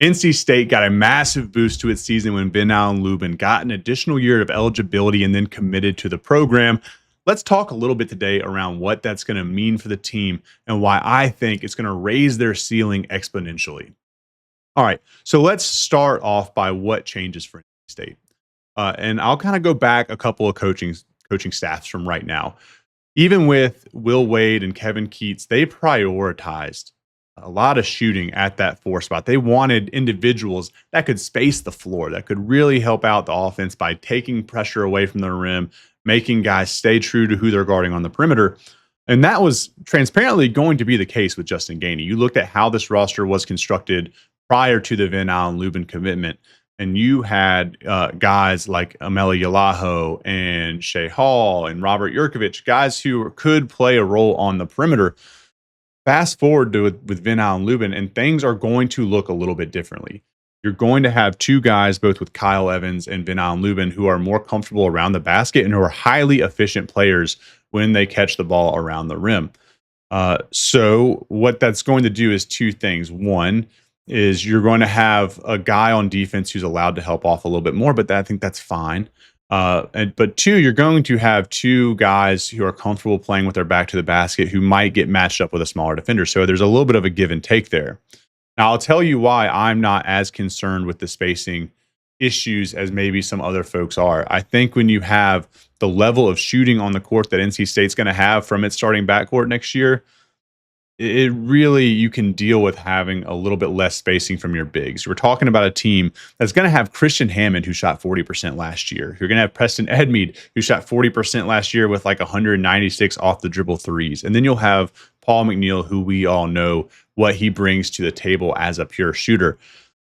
NC State got a massive boost to its season when Ven-Allen Lubin got an additional year of eligibility and then committed to the program. Let's talk a little bit today around what that's going to mean for the team and why I think it's going to raise their ceiling exponentially. All right, so let's start off by what changes for NC State. And I'll kind of go back a couple of coaching staffs from right now. Even with Will Wade and Kevin Keats, they prioritized a lot of shooting at that four spot. They wanted individuals that could space the floor, that could really help out the offense by taking pressure away from the rim, making guys stay true to who they're guarding on the perimeter. And that was transparently going to be the case with Justin Gainey. You looked at how this roster was constructed prior to the Ven-Allen Lubin commitment, and you had guys like Ameli Yalaho and Shea Hall and Robert Yurkovich, guys who could play a role on the perimeter. Fast forward to with Ven-Allen Lubin, and things are going to look a little bit differently. You're going to have two guys, both with Kyle Evans and Ven-Allen Lubin, who are more comfortable around the basket and who are highly efficient players when they catch the ball around the rim. So what that's going to do is two things. One is you're going to have a guy on defense who's allowed to help off a little bit more, but I think that's fine. But two, you're going to have two guys who are comfortable playing with their back to the basket who might get matched up with a smaller defender. So there's a little bit of a give and take there. Now, I'll tell you why I'm not as concerned with the spacing issues as maybe some other folks are. I think when you have the level of shooting on the court that NC State's going to have from its starting backcourt next year, it really, you can deal with having a little bit less spacing from your bigs. We're talking about a team that's going to have Christian Hammond, who shot 40% last year. You're going to have Preston Edmead, who shot 40% last year with like 196 off the dribble threes. And then you'll have Paul McNeil, who we all know what he brings to the table as a pure shooter.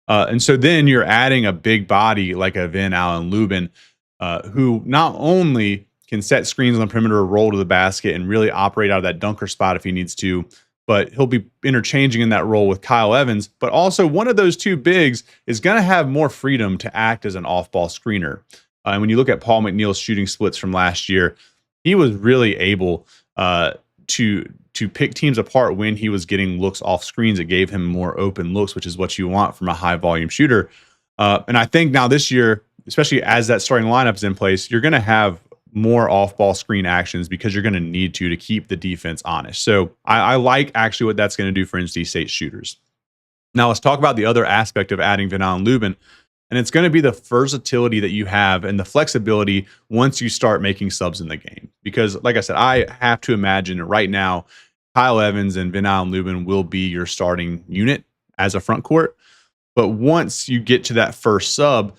And so then you're adding a big body like a Ven-Allen Lubin, who not only can set screens on the perimeter, roll to the basket, and really operate out of that dunker spot if he needs to, but he'll be interchanging in that role with Kyle Evans. But also one of those two bigs is going to have more freedom to act as an off-ball screener. And when you look at Paul McNeil's shooting splits from last year, he was really able to pick teams apart when he was getting looks off screens. It gave him more open looks, which is what you want from a high-volume shooter. And I think now this year, especially as that starting lineup is in place, you're going to have more off-ball screen actions because you're going to need to keep the defense honest. So I like actually what that's going to do for NC State shooters. Now let's talk about the other aspect of adding Ven-Allen Lubin, and it's going to be the versatility that you have and the flexibility once you start making subs in the game. Because like I said, I have to imagine right now, Kyle Evans and Ven-Allen Lubin will be your starting unit as a front court. But once you get to that first sub,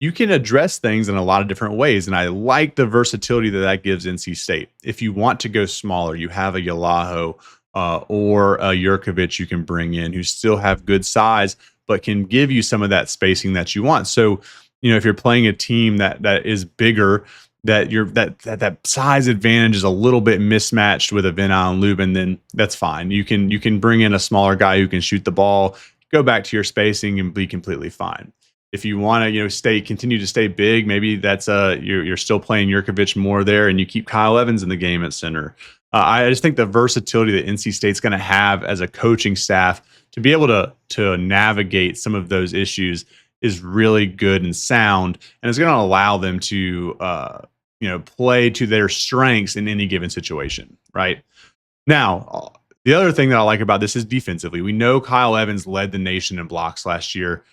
you can address things in a lot of different ways. And I like the versatility that gives NC State. If you want to go smaller, you have a Yalaho or a Yurkovich you can bring in who still have good size, but can give you some of that spacing that you want. So, if you're playing a team that is bigger, that size advantage is a little bit mismatched with a Ven-Allen Lubin, then that's fine. You can bring in a smaller guy who can shoot the ball, go back to your spacing and be completely fine. If you want to, continue to stay big, maybe that's you're still playing Yurkovich more there, and you keep Kyle Evans in the game at center. I just think the versatility that NC State's going to have as a coaching staff to be able to navigate some of those issues is really good and sound, and it's going to allow them to play to their strengths in any given situation. Right now, the other thing that I like about this is defensively. We know Kyle Evans led the nation in blocks last year.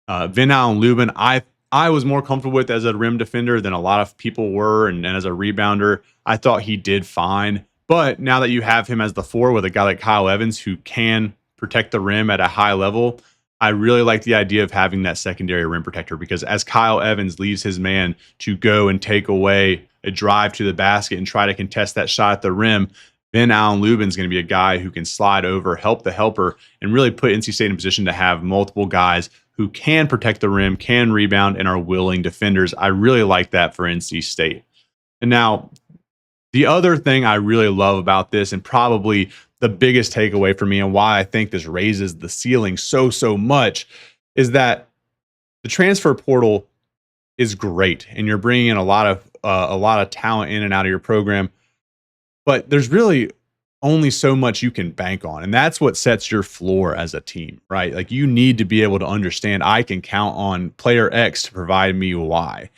Ven-Allen Lubin, I was more comfortable with as a rim defender than a lot of people were, and as a rebounder, I thought he did fine. But now that you have him as the four with a guy like Kyle Evans who can protect the rim at a high level, I really like the idea of having that secondary rim protector, because as Kyle Evans leaves his man to go and take away a drive to the basket and try to contest that shot at the rim, Ven-Allen Lubin is going to be a guy who can slide over, help the helper, and really put NC State in position to have multiple guys who can protect the rim, can rebound, and are willing defenders. I really like that for NC State. And now, the other thing I really love about this, and probably the biggest takeaway for me and why I think this raises the ceiling so much, is that the transfer portal is great, and you're bringing in a lot of talent in and out of your program. But there's really only so much you can bank on. And that's what sets your floor as a team, right? Like you need to be able to understand I can count on player X to provide me Y.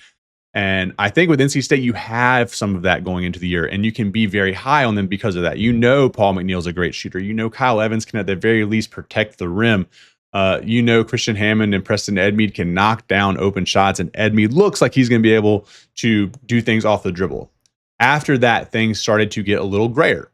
And I think with NC State, you have some of that going into the year, and you can be very high on them because of that. You know, Paul McNeil's a great shooter. You know, Kyle Evans can at the very least protect the rim. You know, Christian Hammond and Preston Edmead can knock down open shots, and Edmead looks like he's going to be able to do things off the dribble. After that, things started to get a little grayer.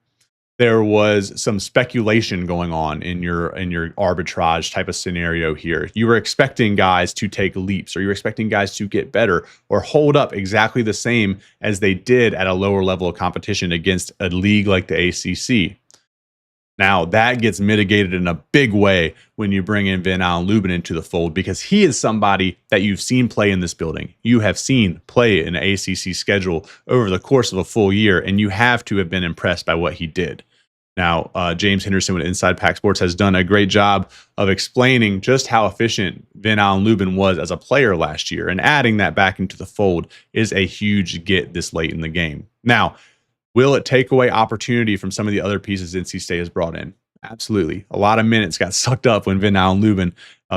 There was some speculation going on in your arbitrage type of scenario here. You were expecting guys to take leaps, or you were expecting guys to get better or hold up exactly the same as they did at a lower level of competition against a league like the ACC. Now, that gets mitigated in a big way when you bring in Ven-Allen Lubin into the fold, because he is somebody that you've seen play in this building. You have seen play in an ACC schedule over the course of a full year, and you have to have been impressed by what he did. Now, James Henderson with Inside Pack Sports has done a great job of explaining just how efficient Ven-Allen Lubin was as a player last year, and adding that back into the fold is a huge get this late in the game. Now, will it take away opportunity from some of the other pieces NC State has brought in? Absolutely. A lot of minutes got sucked up when Ven-Allen Lubin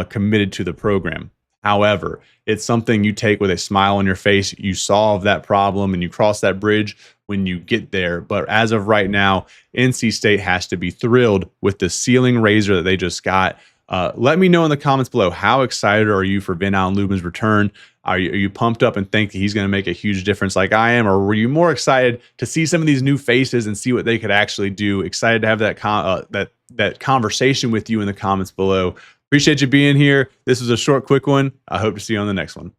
committed to the program. However, it's something you take with a smile on your face. You solve that problem and you cross that bridge when you get there. But as of right now, NC State has to be thrilled with the ceiling raiser that they just got. Let me know in the comments below, how excited are you for Ven-Allen Lubin's return? Are you pumped up and think that he's going to make a huge difference like I am? Or were you more excited to see some of these new faces and see what they could actually do? Excited to have that conversation with you in the comments below. Appreciate you being here. This was a short, quick one. I hope to see you on the next one.